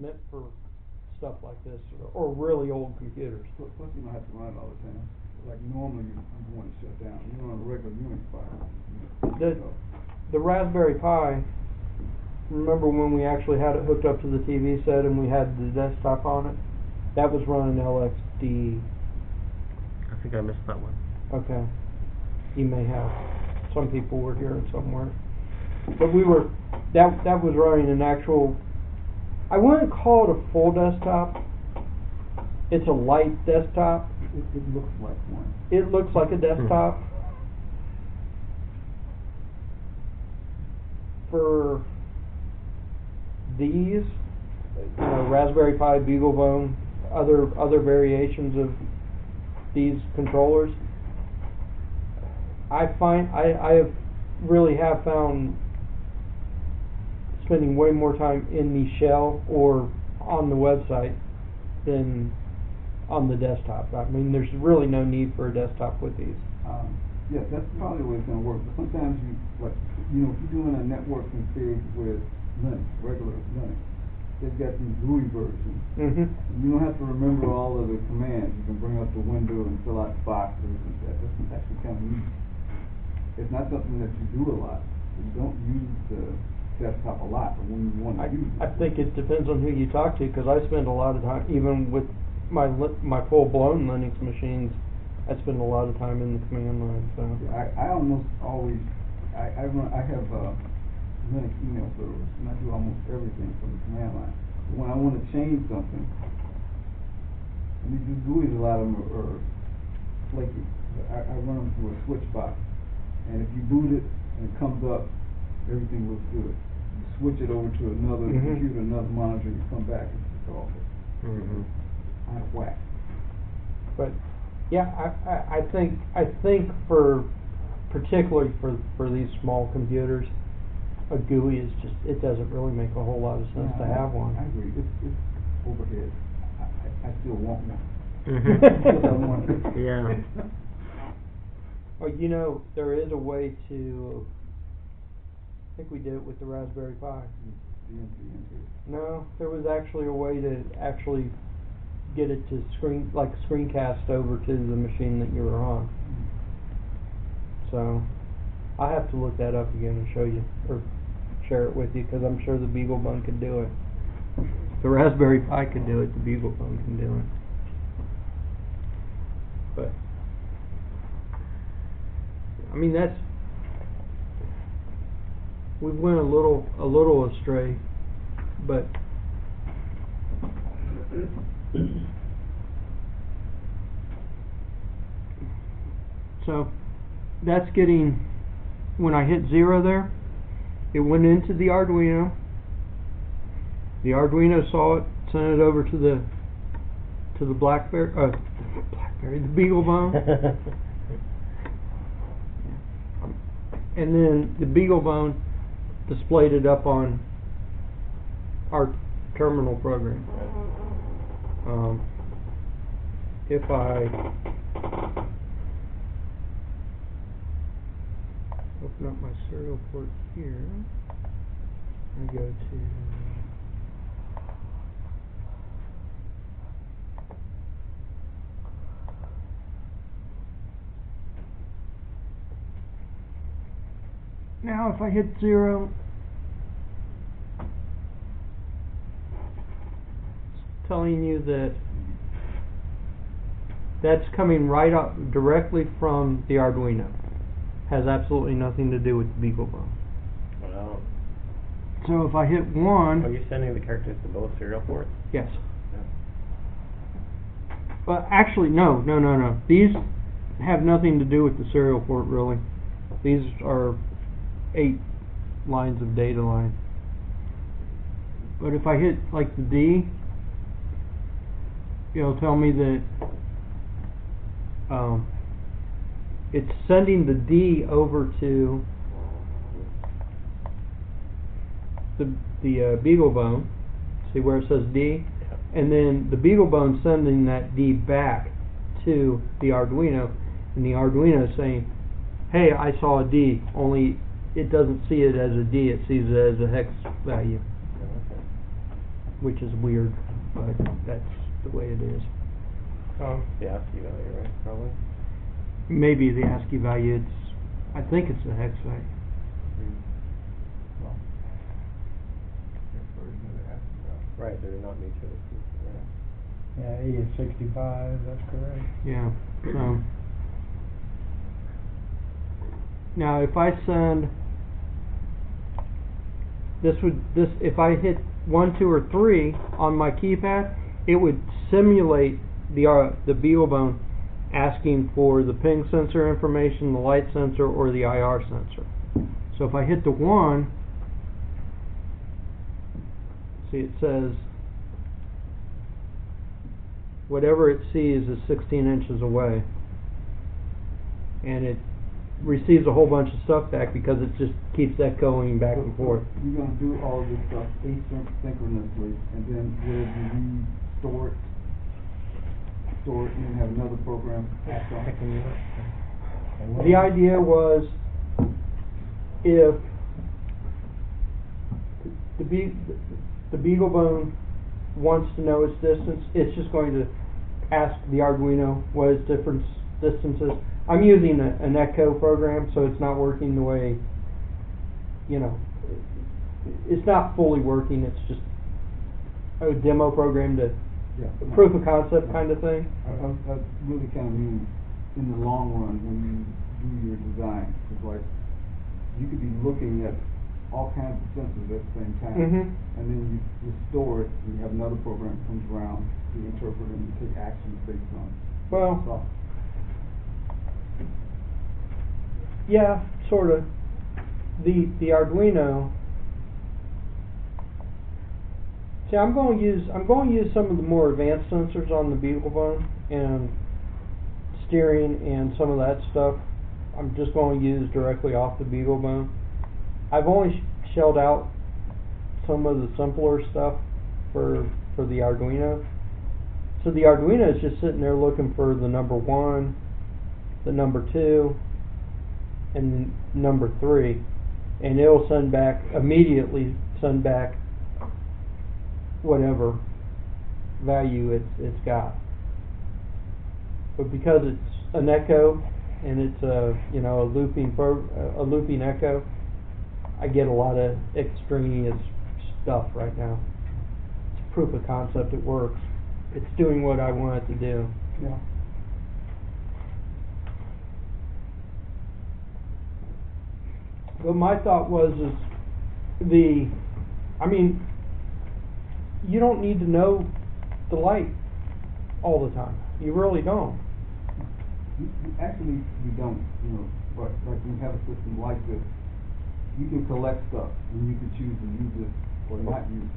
meant for stuff like this, or really old computers. Plus you don't have to run it all the time. Like normally you want to shut down. You run a regular Unix file. The Raspberry Pi, remember when we actually had it hooked up to the TV set and we had the desktop on it? That was running LXD. I think I missed that one. Okay. You may have. Some people were here and some weren't. But we were, that was running an actual, I wouldn't call it a full desktop. It's a light desktop. It looks like one. It looks like a desktop. For these, Raspberry Pi, BeagleBone, other variations of these controllers, I have really found spending way more time in the shell or on the website than on the desktop. I mean, there's really no need for a desktop with these. Yes, that's probably the way it's going to work. But sometimes if you're doing a network config with Linux, regular Linux, they've got these GUI versions. Mm-hmm. You don't have to remember all of the commands. You can bring up the window and fill out boxes and that. That's actually kind of neat. It's not something that you do a lot. You don't use the desktop a lot, but when you want to use it. I think it depends on who you talk to, because I spend a lot of time, even with my full-blown Linux machines, I spend a lot of time in the command line. So I almost always I have Linux email servers, and I do almost everything from the command line. But when I want to change something, and these GUIs, a lot of them are flaky. I run them through a switch box, and if you boot it and it comes up, everything looks good. You switch it over to another computer, another monitor, you come back, it's awful. Out of whack. But yeah, I think for particularly for these small computers, a GUI is just, it doesn't really make a whole lot of sense to have one. I agree. It's overhead. I still want one. Mhm. I want it. Yeah. Well, there is a way to, I think we did it with the Raspberry Pi. No, there was actually a way to actually get it to screencast over to the machine that you were on. So I'll have to look that up again and show you, or share it with you, because I'm sure the BeagleBone could do it. The Raspberry Pi could do it, the BeagleBone can do it. But I mean, we went a little astray, but so that's getting, when I hit 0 there, it went into the Arduino. The Arduino saw it, sent it over to the the BeagleBone. And then the BeagleBone displayed it up on our terminal program. If I open up my serial port here, I go to now, if I hit 0, it's telling you that that's coming right up directly from the Arduino. Has absolutely nothing to do with the BeagleBone. Wow. So if I hit 1, Are you sending the characters to both serial ports? yes. No. But actually, no. These have nothing to do with the serial port, really. These are 8 lines of data line. But if I hit like the D, it'll tell me that it's sending the D over to the BeagleBone. See where it says D? Yeah. And then the BeagleBone sending that D back to the Arduino, and the Arduino is saying, hey, I saw a D, only it doesn't see it as a D, it sees it as a hex value. which is weird, but that's the way it is. The ASCII value, right, probably? Maybe the ASCII value, I think it's the hex value. Well, next version of the ASCII value. Right, they're not mutually exclusive, right? Yeah, E is 65, that's correct. Yeah, so. Now if I send, if I hit 1, 2, or 3 on my keypad, it would simulate the BeagleBone asking for the ping sensor information, the light sensor, or the IR sensor. So if I hit the 1, see it says whatever it sees is 16 inches away, and it receives a whole bunch of stuff back because it just keeps echoing back and forth. You're gonna do all this stuff asynchronously, and then wherever you store it, and then have another program act on it. The idea was, if the BeagleBone wants to know its distance, it's just going to ask the Arduino what its different distances. I'm using an Echo program, so it's not working the way, it's not fully working. It's just a demo program to proof of concept kind of thing. I really kind of mean in the long run when you do your design. It's like you could be looking at all kinds of sensors at the same time, and then you store it, and you have another program that comes around to interpret and you take actions based on it. Well, yeah, sort of. The Arduino. See, I'm going to use some of the more advanced sensors on the BeagleBone and steering and some of that stuff. I'm just going to use directly off the BeagleBone. I've only shelled out some of the simpler stuff for the Arduino. So the Arduino is just sitting there looking for the number 1, the number 2, and number 3, and it'll immediately send back whatever value it's got. But because it's an echo and it's a looping echo, I get a lot of extraneous stuff right now. It's proof of concept, it works. It's doing what I want it to do. Yeah. But my thought was you don't need to know the light all the time. You really don't. Actually, you don't, but like when you have a system like this, you can collect stuff and you can choose to use it or not use it.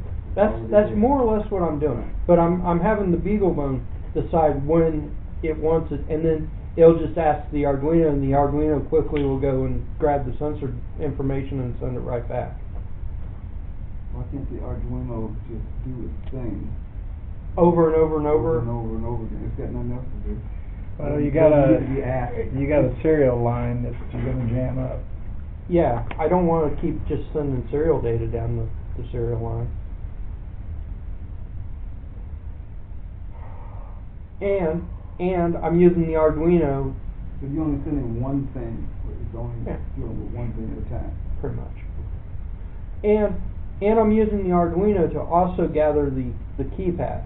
That's more or less what I'm doing. But I'm having the BeagleBone decide when it wants it, and then it'll just ask the Arduino, and the Arduino quickly will go and grab the sensor information and send it right back. Why can't the Arduino just do its thing? Over and over and over? Over and over and over again. It's got nothing else to do. Well, you got a serial line that's going to jam up. Yeah, I don't want to keep just sending serial data down the serial line. And I'm using the Arduino. So you're only sending one thing, it's only dealing with one thing at a time. Pretty much. And I'm using the Arduino to also gather the keypad.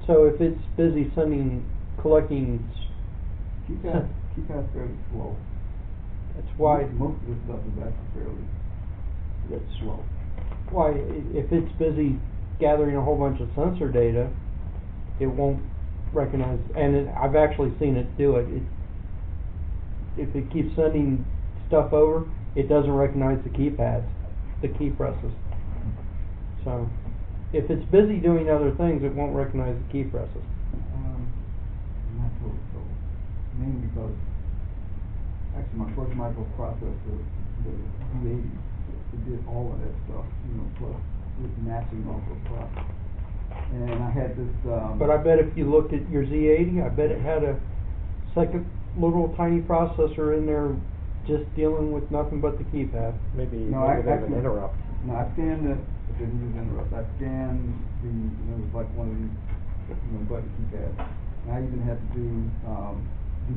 So if it's busy collecting... Keypad's fairly slow. That's why... Most of this stuff is actually fairly slow. Why, if it's busy gathering a whole bunch of sensor data, it won't recognize... And I've actually seen it do it. If it keeps sending stuff over, it doesn't recognize the keypads, the key presses. So, if it's busy doing other things, it won't recognize the key presses. I'm not totally so. Mainly because, actually my first microprocessor, the V80, it did all of that stuff, plus with matching also stuff. And I had this... But I bet if you looked at your Z80, I bet it had a second little tiny processor in there just dealing with nothing but the keypad. Maybe No, there's an interrupt. No, I scanned but didn't use interrupt. I scanned it was like one of these, button keypads. And I even had to do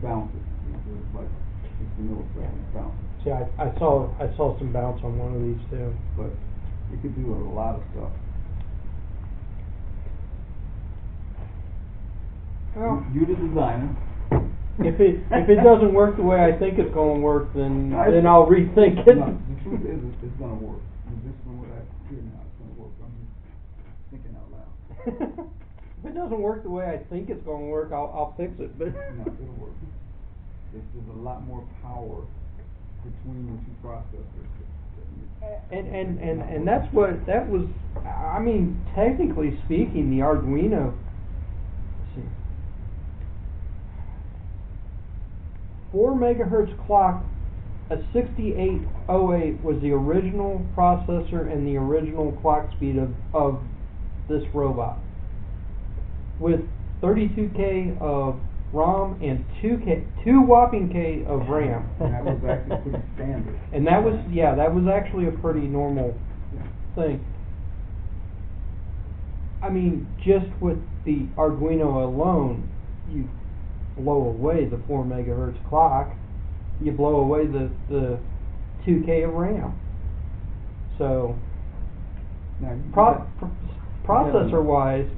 bounces. It was like 60 milliseconds bounces. See, I saw some bounce on one of these too. But it could do a lot of stuff. Well, You're the designer. if it doesn't work the way I think it's going to work, then I'll rethink it. No, the truth is, it's going to work. This is what I hear now. It's going to work. I'm just thinking out loud. If it doesn't work the way I think it's going to work, I'll fix it. But No, it'll work. There's a lot more power between the two processors. And that was. I mean, technically speaking, the Arduino. Let's see. 4 megahertz clock, a 6808 was the original processor and the original clock speed of this robot, with 32K of ROM and 2 whopping K of RAM. And that was actually pretty standard. And that was actually a pretty normal thing. I mean, just with the Arduino alone, you blow away the 4 megahertz clock, you blow away the 2K of RAM. So, Now, processor-wise,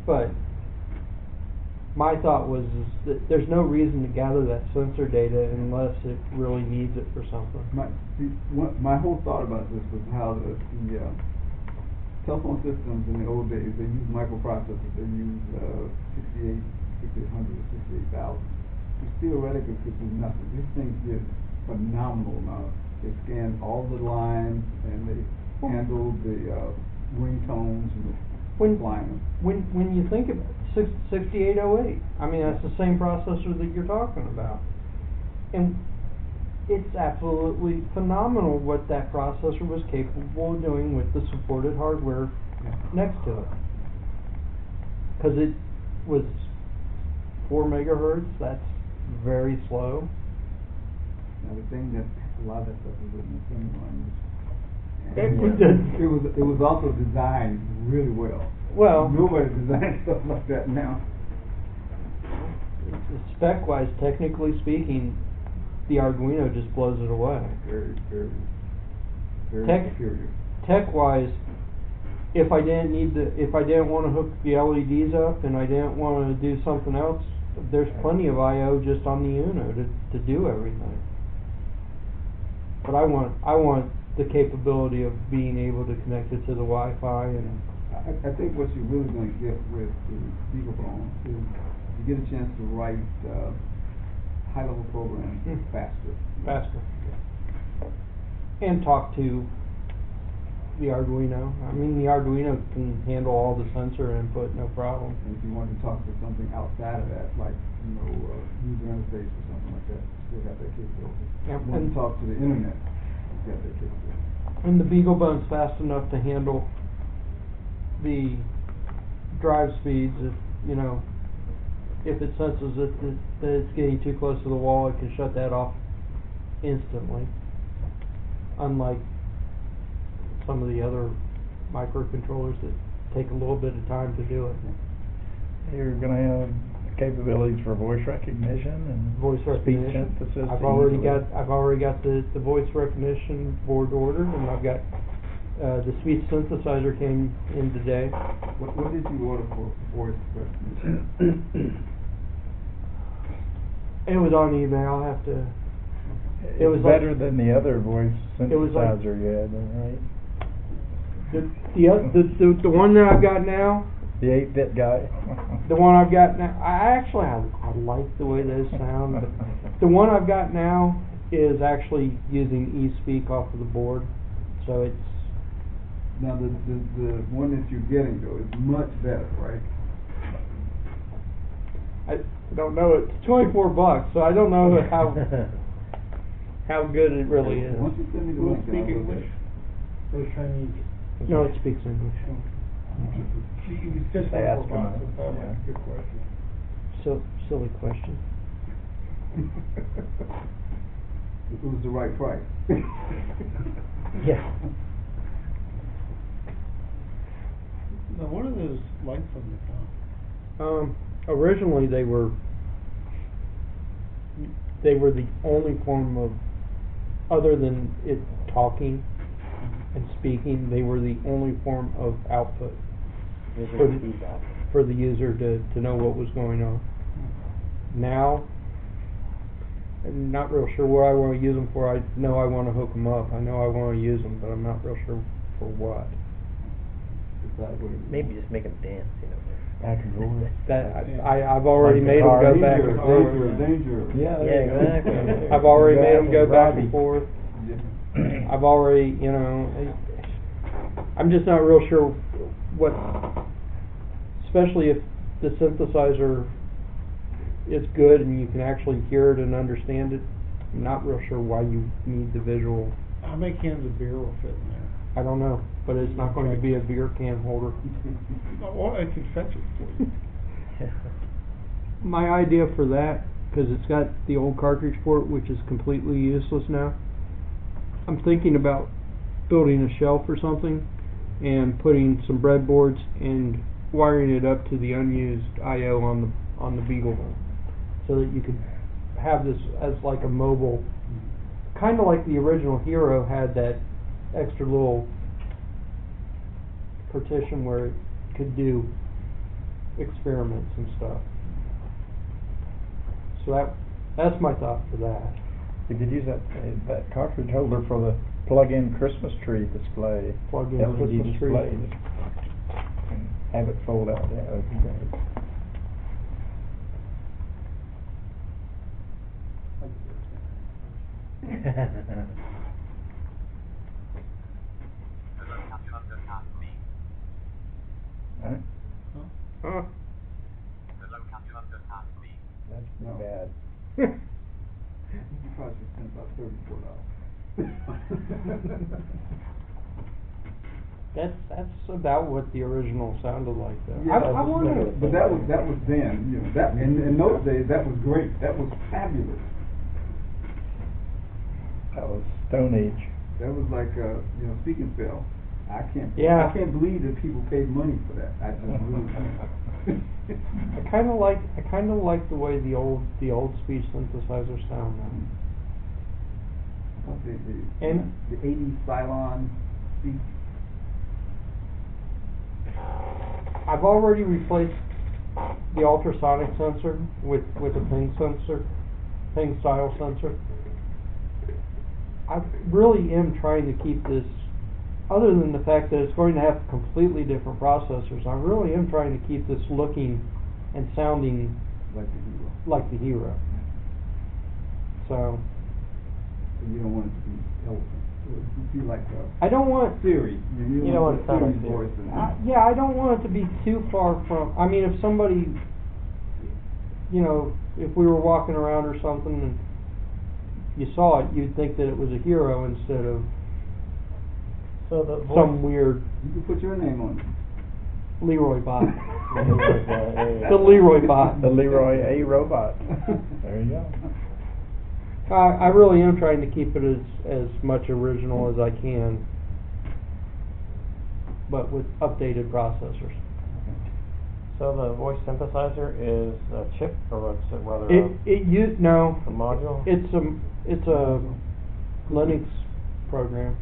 but my thought was that there's no reason to gather that sensor data unless it really needs it for something. My whole thought about this was how the telephone systems in the old days, they used microprocessors. They used 6800 or 68,000. Which theoretically could do nothing. These things did phenomenal amount. They scanned all the lines and they handled the ringtones and applying them. When you think of it, 6808, I mean, that's the same processor that you're talking about. And it's absolutely phenomenal what that processor was capable of doing with the supported hardware next to it. Because it was 4 megahertz, that's very slow. Now the thing that a lot of that stuff was written in assembly language. It It was also designed really well. Well, nobody designs stuff like that now. Spec-wise, technically speaking, the Arduino just blows it away. Very superior. Tech-wise, if I didn't want to hook the LEDs up and I didn't want to do something else, there's plenty of I/O just on the Uno to do everything. But I want the capability of being able to connect it to the Wi-Fi and. I think what you're really going to get with the speakerphone is you get a chance to write high-level programs faster. And talk to the Arduino. I mean, the Arduino can handle all the sensor input, no problem. And if you want to talk to something outside of that, like user interface or something like that, you still got that capability. Yep. If you want to talk to the internet, you got that capability. And the BeagleBone's fast enough to handle the drive speeds. If it senses that it's getting too close to the wall, it can shut that off instantly. Unlike some of the other microcontrollers that take a little bit of time to do it. You're going to have capabilities for voice recognition and speech synthesis. I've already got the voice recognition board ordered, and I've got the speech synthesizer came in today. What did you order for voice recognition? It was on eBay. I'll have to. It was better than the other voice synthesizer you had, right? The one that I've got now. The 8-bit guy. The one I've got now. I like the way those sound. But the one I've got now is actually using eSpeak off of the board, so it's. Now the one that you're getting though is much better, right? I don't know. It's $24, so I don't know how good it really is. Why don't you send me the link? Speak English or Chinese? No, it speaks English. Just They ask $24. them. That's a good question. So silly question. it was the right price. Yeah. Now, what are those lights on your phone? Originally they were the only form of, other than it talking and speaking, they were the only form of output for the, feedback. for the user to know what was going on. Now, I'm not real sure what I want to use them for. I know I want to hook them up. I know I want to use them, but I'm not real sure for what. Maybe just make them dance, you know. Back and forth. That I've already Like the made them car. go back and forth. Danger. Yeah, Yeah, there you go. exactly. I've already made them go back Robbie. and forth. Yeah. I've already, I'm just not real sure what, especially if the synthesizer is good and you can actually hear it and understand it. I'm not real sure why you need the visual. How many cans of beer will fit in there? I don't know, but it's not going to be a beer can holder. Oh, well, I can fetch it for you. My idea for that, because it's got the old cartridge port, which is completely useless now, I'm thinking about building a shelf or something and putting some breadboards and wiring it up to the unused I/O on the Beagle, so that you could have this as like a mobile, kind of like the original Hero had that extra little partition where it could do experiments and stuff. So that's my thought for that. You could use that cartridge holder for the plug-in Christmas tree display. Plug-in LED Christmas tree. display. And have it fold out there. That'd be great. Huh? Huh? That's No. pretty bad. You probably should spend about $34. That's about what the original sounded like, though. Yeah, I wonder. but that was then, that in those days that was great. That was fabulous. That was Stone Age. That was like speak and spell. I can't believe that people paid money for that. I just really can't. I kind of like the way the old speech synthesizers sound now. The And- 80s Cylon speak. I've already replaced the ultrasonic sensor with a ping style sensor. I really am trying to keep this, other than the fact that it's going to have completely different processors, I really am trying to keep this looking and sounding Like the Hero. like the Hero. So, So you don't want it to be eloquent. You feel like I don't want, Siri. You don't want it to sound like Siri's Siri. voice. yeah, I don't want it to be too far from, I mean, if somebody, if we were walking around or something and you saw it, you'd think that it was a Hero instead of So the voice. some weird You can put your name on it. Leroy bot. Leroy bot, there you The go. Leroy bot. The Leroy A robot. There you go. I really am trying to keep it as much original as I can, but with updated processors. So the voice synthesizer is a chip, or what's it, rather No, a module? it's a Linux program.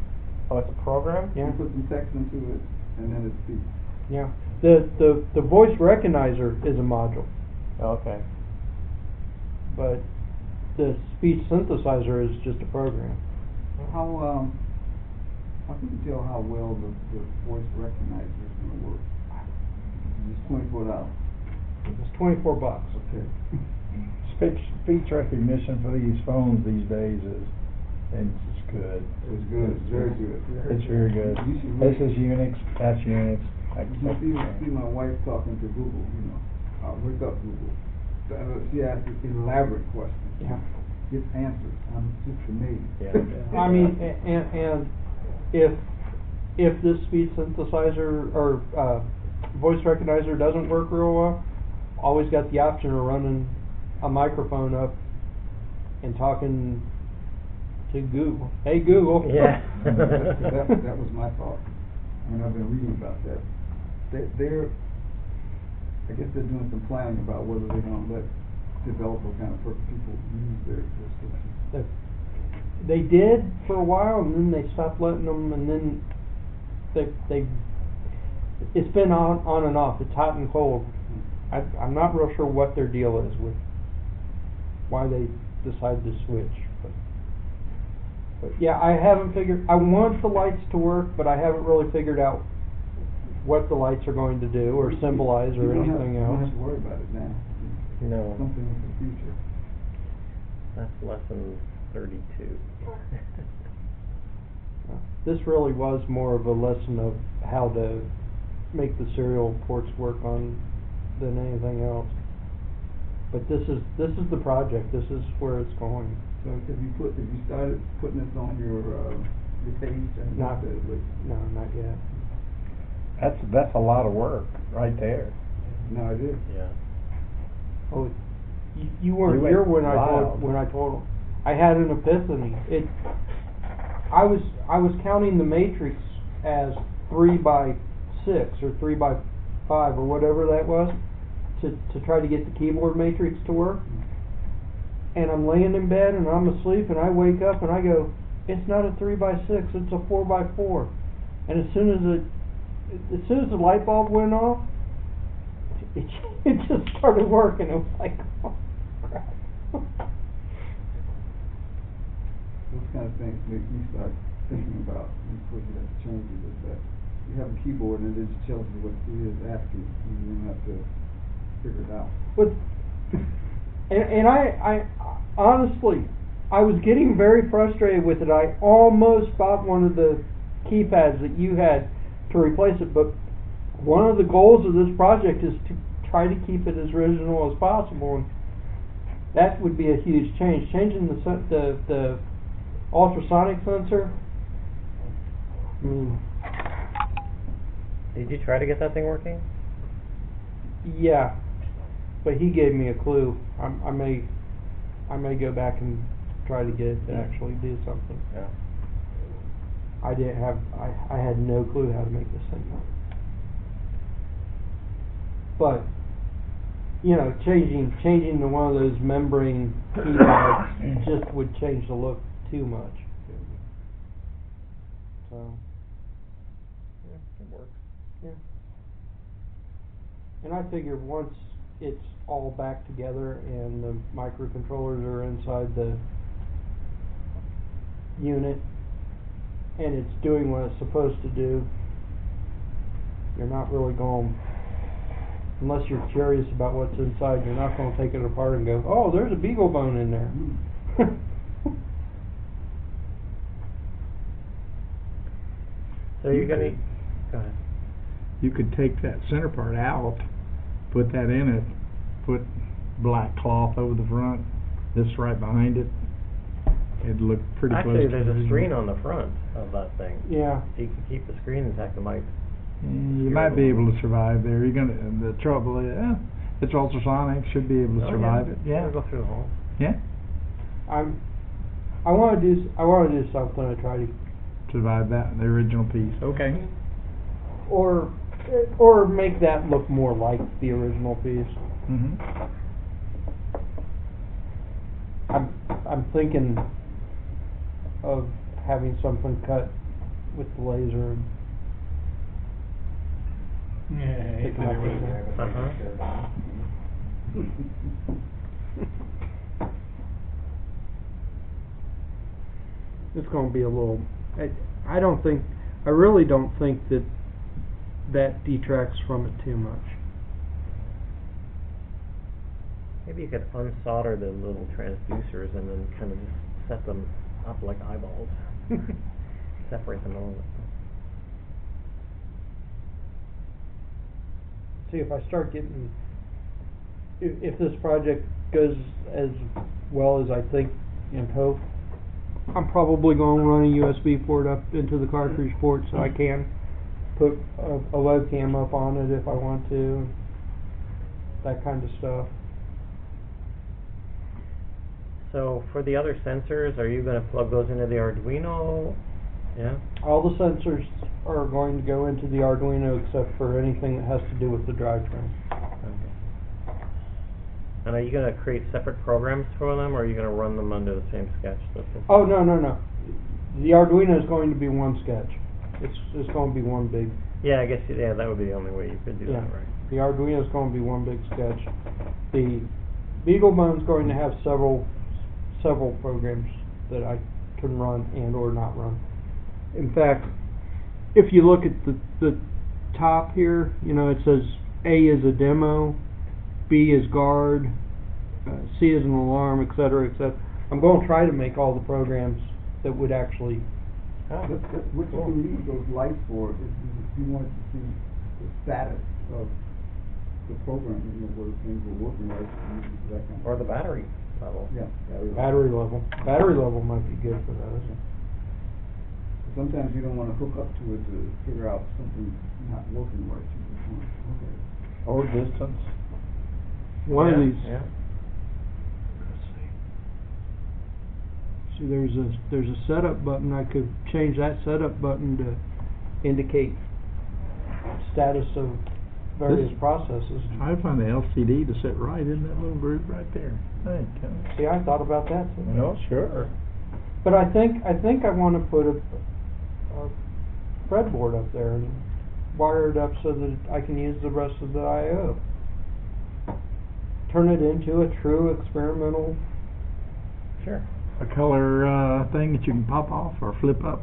Oh, it's a program? Yeah. You put some text into it, and then it speaks. Yeah. The voice recognizer is a module, Okay. but the speech synthesizer is just a program. How can you tell how well the voice recognizer is going to work? It's $24. It's $24. Okay. Speech recognition for these phones these days is good. It's good. It's very good. It's very good. You should This really- is Unix. That's Unix. You see my wife talking to Google. Wake up, Google. She asks elaborate questions. Yeah. Gets answers. I'm just amazed. Yeah. I mean, and if this speech synthesizer or voice recognizer doesn't work real well, always got the option of running a microphone up and talking to Google. Hey Google. Yeah. That was my thought. I mean, I've been reading about that. They're, I guess they're doing some planning about whether they're gonna let developer kind of people use their system. They did for a while, and then they stopped letting them, and then they it's been on and off. It's hot and cold. I'm not real sure what their deal is with why they decided to switch, but yeah, I haven't figured. I want the lights to work, but I haven't really figured out what the lights are going to do or symbolize or anything else. You don't have to worry about it now. No. Something in the future. That's lesson 32. This really was more of a lesson of how to make the serial ports work on than anything else. But this is the project. This is where it's going. So have you started putting this on your page? Not yet. That's a lot of work right there. No, it is. Yeah. Oh, you weren't here when I told him. I had an epiphany. I was counting the matrix as 3 by 6 or 3 by 5 or whatever that was to try to get the keyboard matrix to work. And I'm laying in bed and I'm asleep and I wake up and I go, it's not a 3 by 6, it's a 4 by 4. And as soon as the light bulb went off, it just started working. It was like, oh crap. Those kind of things make me start thinking about before you have to change it. Is that you have a keyboard and it just tells you what it is asking, and you don't have to figure it out. But and I honestly, I was getting very frustrated with it. I almost bought one of the keypads that you had to replace it, but one of the goals of this project is to try to keep it as original as possible, and that would be a huge change. Changing the ultrasonic sensor. Did you try to get that thing working? Yeah, but he gave me a clue. I may go back and try to get it to actually do something. Yeah. I had no clue how to make this thing work. But you know, changing to one of those membrane keypads just would change the look too much. So Yeah, it works. yeah. And I figure once it's all back together and the microcontrollers are inside the unit and it's doing what it's supposed to do, you're not really going, unless you're curious about what's inside, you're not going to take it apart and go, oh, there's a beagle bone in there. So you're gonna go ahead. You could take that center part out, put that in it, put black cloth over the front, this right behind it. It'd look pretty close. Actually, there's a screen on the front of that thing. Yeah. If you can keep the screen intact, it might. You might be able to survive there. You're gonna. The trouble is, it's ultrasonic. Should be able to survive it. Yeah. Go through the hole. Yeah. I want to do something to try to Survive that, the original piece. Okay. or make that look more like the original piece. Mhm. I'm thinking of having something cut with the laser. Yeah, It's going to be a little. I really don't think that detracts from it too much. Maybe you could unsolder the little transducers and then kind of just set them up like eyeballs. Separate them a little bit. See, if I start getting, if this project goes as well as I think and hope, I'm probably going to run a USB port up into the cartridge port so I can put a webcam up on it if I want to, that kind of stuff. So for the other sensors, are you gonna plug those into the Arduino? Yeah? All the sensors are going to go into the Arduino except for anything that has to do with the drivetrain. Okay. And are you gonna create separate programs for them, or are you gonna run them under the same sketch? Oh, no, no, no. The Arduino is going to be one sketch. It's going to be one big. Yeah, I guess, yeah, that would be the only way you could do Yeah. that, right? The Arduino is going to be one big sketch. The BeagleBone's going to have several programs that I can run and or not run. In fact, if you look at the top here, you know, it says A is a demo, B is guard, C is an alarm, etc., etc. I'm going to try to make all the programs that would actually. What you can use those lights for is if you want to see the status of the program, you know, whether things are working right, that kind of. Or the battery level. Yeah, Battery level. Battery level might be good for those. Sometimes you don't want to hook up to it to figure out something's not working right. You just want to look at it. Or distance. One of these. Yeah. See, there's a setup button. I could change that setup button to indicate status of various processes. I find the LCD to sit right in that little groove right there. See, I thought about that too. No, sure. But I think I want to put a breadboard up there and wire it up so that I can use the rest of the I/O. Turn it into a true experimental. Sure. A color thing that you can pop off or flip up.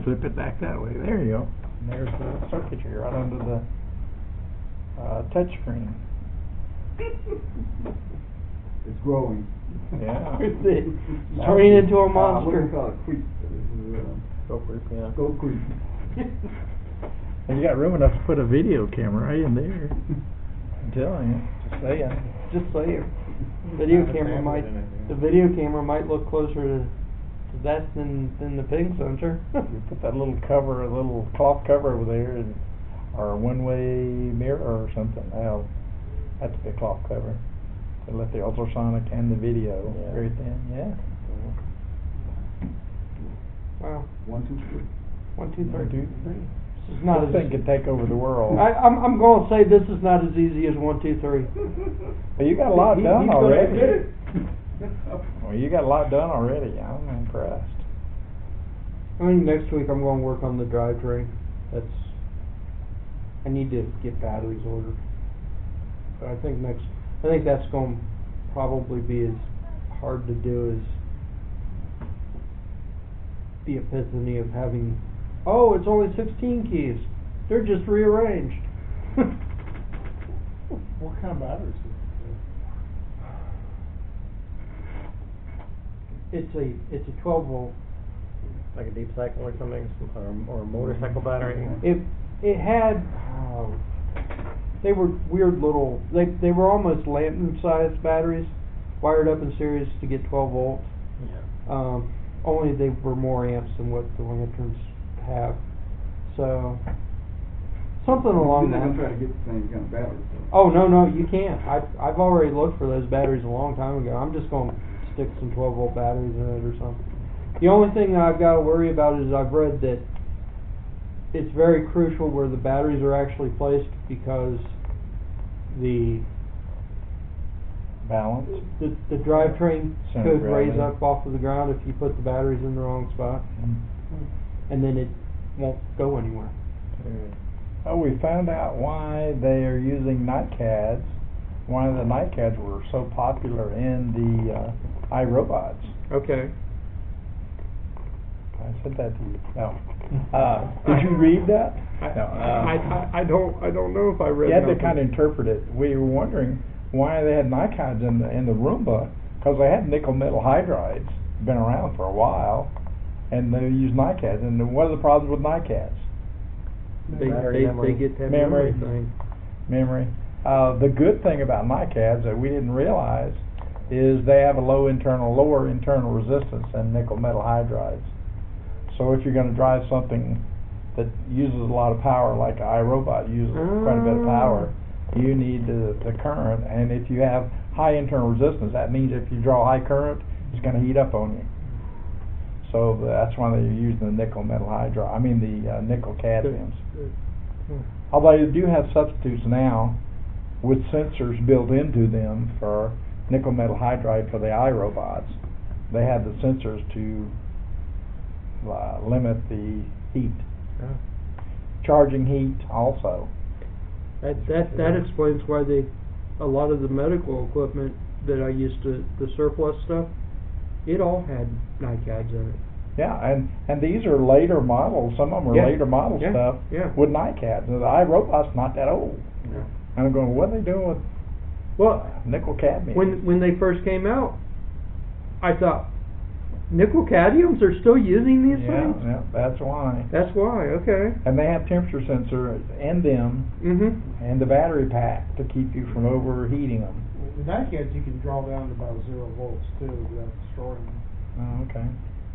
Flip it back that way. There you go. And there's the circuitry right under the touch screen. It's growing. Yeah. It's turning into a What do monster. you call it? Creep. Go creep, yeah. Go creep. And you got room enough to put a video camera right in there. I'm telling you. Just saying. Just saying. The video camera might look closer to that than the ping sensor. You put that little cover, a little cloth cover over there, and, or a one-way mirror or something. Well, that's a big cloth cover. To let the ultrasonic and the video very thin. Yeah. Wow. 1, 2, 3. 1, 2, 3. 1, 2, 3. This is not This thing could take over the world. I'm going to say this is not as easy as 1, 2, 3. Well, you got a lot done He's gonna already. admit it. Well, you got a lot done already. I'm impressed. I mean, next week I'm going to work on the drivetrain. I need to get batteries ordered. But I think that's going to probably be as hard to do as the epiphany of having, oh, it's only 16 keys. They're just rearranged. What kind of batteries do It's a 12 volt. Like a deep cycle or something, or a motorcycle battery. It had they were weird little, they were almost lantern sized batteries wired up in series to get 12 volts. Yeah. Only they were more amps than what the lanterns have. So something along You're that. not gonna try to get the same kind of battery. Oh no, you can't. I've already looked for those batteries a long time ago. I'm just going to stick some 12 volt batteries in it or something. The only thing that I've got to worry about is I've read that it's very crucial where the batteries are actually placed because the Balance. the drivetrain Center could raise gravity. up off of the ground if you put the batteries in the wrong spot, and then it won't go anywhere. Oh, we found out why they are using NightCads. Why the NightCads were so popular in the iRobots. Okay. I said that to you. No. Did you read that? I don't know if I read. You had to kind of interpret it. We were wondering why they had NiCads in the Roomba, because they had nickel metal hydrides, been around for a while, and they use NiCads. And what are the problems with NiCads? They get that Memory. thing. Memory. The good thing about NiCads that we didn't realize is they have a lower internal resistance than nickel metal hydrides. So if you're going to drive something that uses a lot of power, like an iRobot uses quite a bit of power, you need the current, and if you have high internal resistance, that means if you draw high current, it's going to heat up on you. So that's why they're using the nickel metal hydride. I mean the nickel cadmiums. Although you do have substitutes now with sensors built into them for nickel metal hydride for the iRobots. They have the sensors to limit the heat. Oh. Charging heat also. That explains why a lot of the medical equipment that I used to, the surplus stuff, it all had NiCads in it. Yeah, and these are later models. Some of them are Yeah. later model Yeah. stuff Yeah. with NiCads. The iRobot's not that old. Yeah. And I'm going, what are they doing with Well, nickel cadmium? when they first came out, I thought, nickel cadmiums are still using these things? Yeah, that's why. That's why, okay. And they have temperature sensors in them Mm-hmm. and the battery pack to keep you from overheating them. The NiCads you can draw down to about 0 volts too without destroying them. Oh, okay.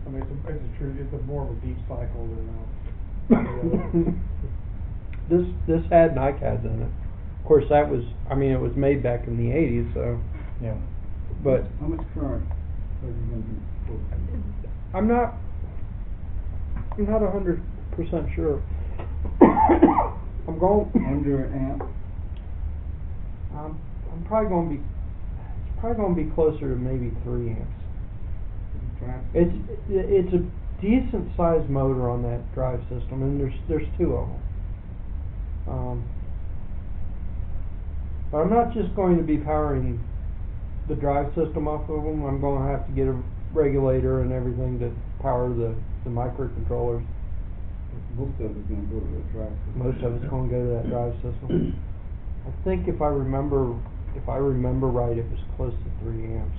I mean, it's a more of a deep cycle than This had NiCads in it. Of course, it was made back in the 80s, so, Yeah. but How much current are you going to be? I'm not 100% sure. I'm going. Under an amp? I'm probably going to be. It's probably going to be closer to maybe 3 amps. It's a decent sized motor on that drive system, and there's 2 of them. But I'm not just going to be powering the drive system off of them. I'm going to have to get a regulator and everything to power the microcontrollers. Most of it's going to go to the drive system. Most of it's going to go to that drive system. I think if I remember right, it was close to 3 amps.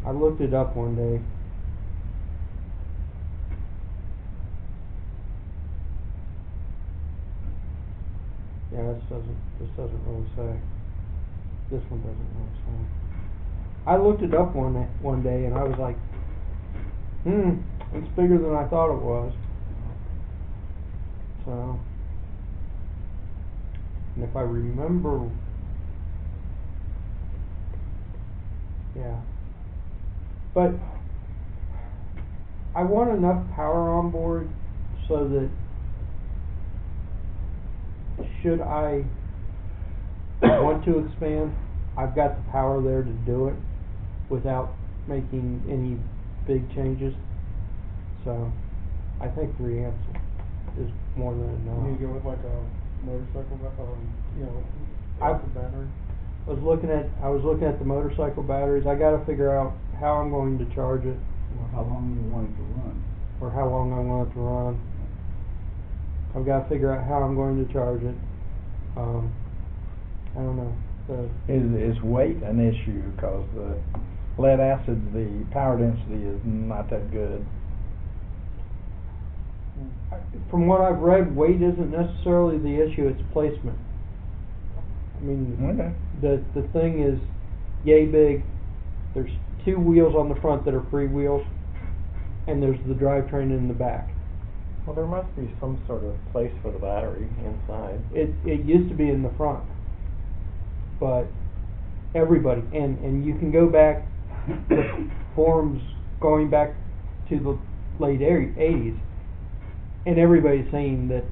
I looked it up one day. Yeah, this doesn't really say. This one doesn't really say. I looked it up one day and I was like, it's bigger than I thought it was. So, and if I remember, yeah. But I want enough power on board so that should I want to expand, I've got the power there to do it without making any big changes. So I think 3 amps is more than enough. You go with like a motorcycle, battery. I was looking at the motorcycle batteries. I got to figure out how I'm going to charge it, Or how long you want it to run? or how long I want it to run. I've got to figure out how I'm going to charge it. I don't know. Is weight an issue? Because the lead acid, the power density is not that good. From what I've read, weight isn't necessarily the issue, it's placement. I mean, Okay. the thing is yay big. There's 2 wheels on the front that are free wheels, and there's the drivetrain in the back. Well, there must be some sort of place for the battery inside. It used to be in the front, but everybody, and you can go back to forums going back to the late 80s, and everybody's saying that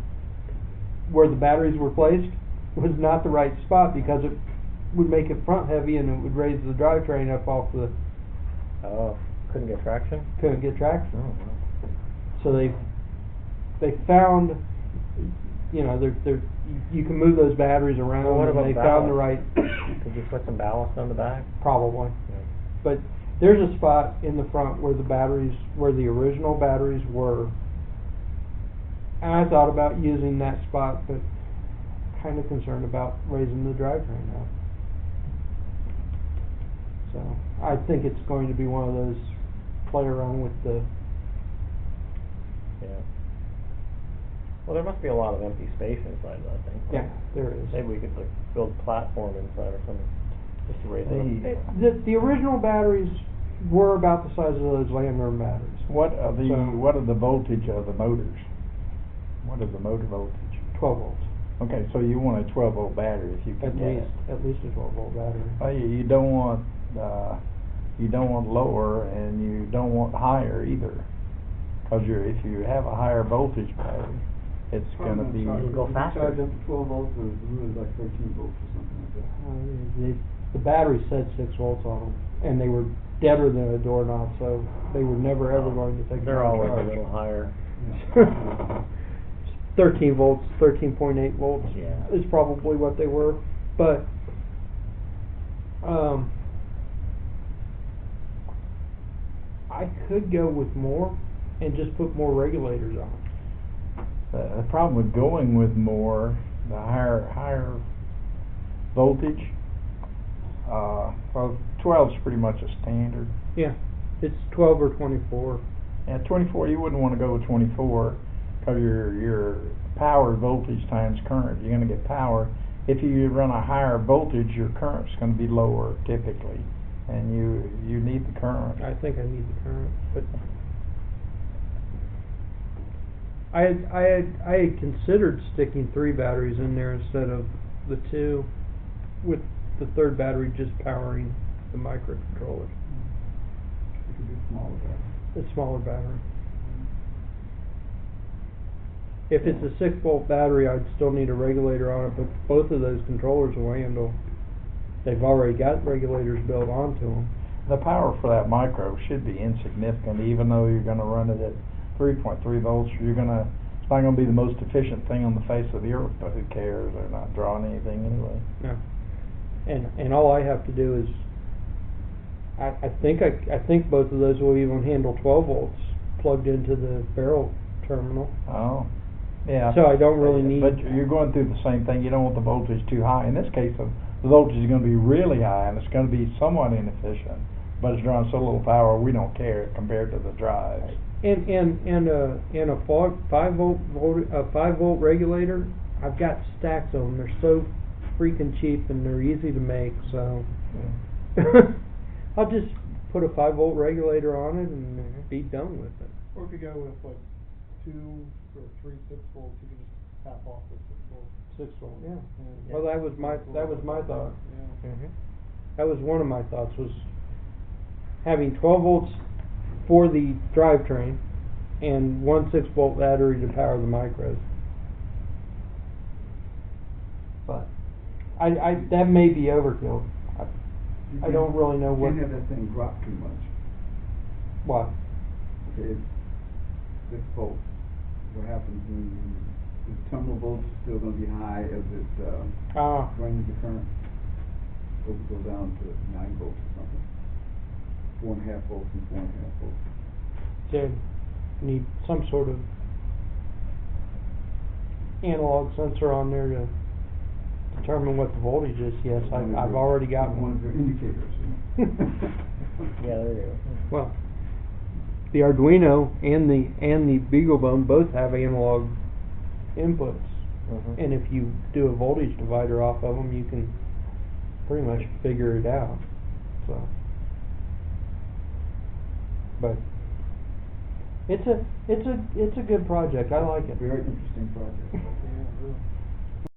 where the batteries were placed was not the right spot because it would make it front heavy and it would raise the drivetrain up off the. Oh, couldn't get traction? Couldn't get traction. Oh, wow. So they found, you can move those batteries around. Well, what and about they found the ballast? right. Could you put some ballast on the back? Probably. Yeah. But there's a spot in the front where the original batteries were. And I thought about using that spot, but kind of concerned about raising the drivetrain up. So I think it's going to be one of those play around with the. Yeah. Well, there must be a lot of empty space inside that thing. Yeah, there is. Maybe we could build a platform inside or something, just to raise it up. The original batteries were about the size of those Lantern batteries. What are the So- what are the voltage of the motors? What is the motor voltage? 12 volts. Okay, so you want a 12-volt battery if you can get it. At least a 12-volt battery. Oh, you don't want lower and you don't want higher either. Cause if you have a higher voltage battery, it's gonna be. Go faster. Charge up to 12 volts or is it really like 13 volts or something like that? The battery said 6 volts on them, and they were deader than a doorknob, so they were never ever going to take. They're my always charge. a little higher. 13 volts, 13.8 volts Yeah. is probably what they were, but I could go with more and just put more regulators on. The problem with going with more, the higher voltage, well, 12's pretty much a standard. Yeah, it's 12 or 24. Yeah, 24, you wouldn't want to go with 24, because your power voltage times current, you're going to get power. If you run a higher voltage, your current's going to be lower typically, and you need the current. I think I need the current, but I had considered sticking 3 batteries in there instead of the 2, with the third battery just powering the microcontroller. You could do smaller battery. A smaller battery. If it's a 6-volt battery, I'd still need a regulator on it, but both of those controllers will handle. They've already got regulators built onto them. The power for that micro should be insignificant, even though you're going to run it at 3.3 volts. It's not going to be the most efficient thing on the face of the earth, but who cares? They're not drawing anything anyway. No. And all I have to do is, I think both of those will even handle 12 volts plugged into the barrel terminal. Oh, yeah. So I don't really need. But you're going through the same thing. You don't want the voltage too high. In this case, the voltage is going to be really high, and it's going to be somewhat inefficient. But it's drawing so little power, we don't care compared to the drives. And a 5 volt regulator, I've got stacks of them. They're so freaking cheap and they're easy to make. So I'll just put a 5 volt regulator on it and be done with it. Or if you go with like 2 or 3 6 volts, you can just tap off the 6 volts. 6 volt, yeah. Yeah. Well, that was my thought. Yeah. Mm-hmm. That was one of my thoughts, was having 12 volts for the drivetrain and one 6 volt battery to power the micros. But that may be overkill. I don't really know what. You can't have that thing drop too much. Why? Okay, it's 6 volts. What happens when the terminal voltage is still going to be high as it drains the current? Supposed to go down to 9 volts or something. 4.5 volts and 4.5 volts. So need some sort of analog sensor on there to determine what the voltage is. Yes, I've already got one of your indicators. Yeah, there you go. Well, the Arduino and the BeagleBone both have analog inputs, Mm-hmm. and if you do a voltage divider off of them, you can pretty much figure it out. So, but it's a good project. I like it. Very interesting project. Yeah, really.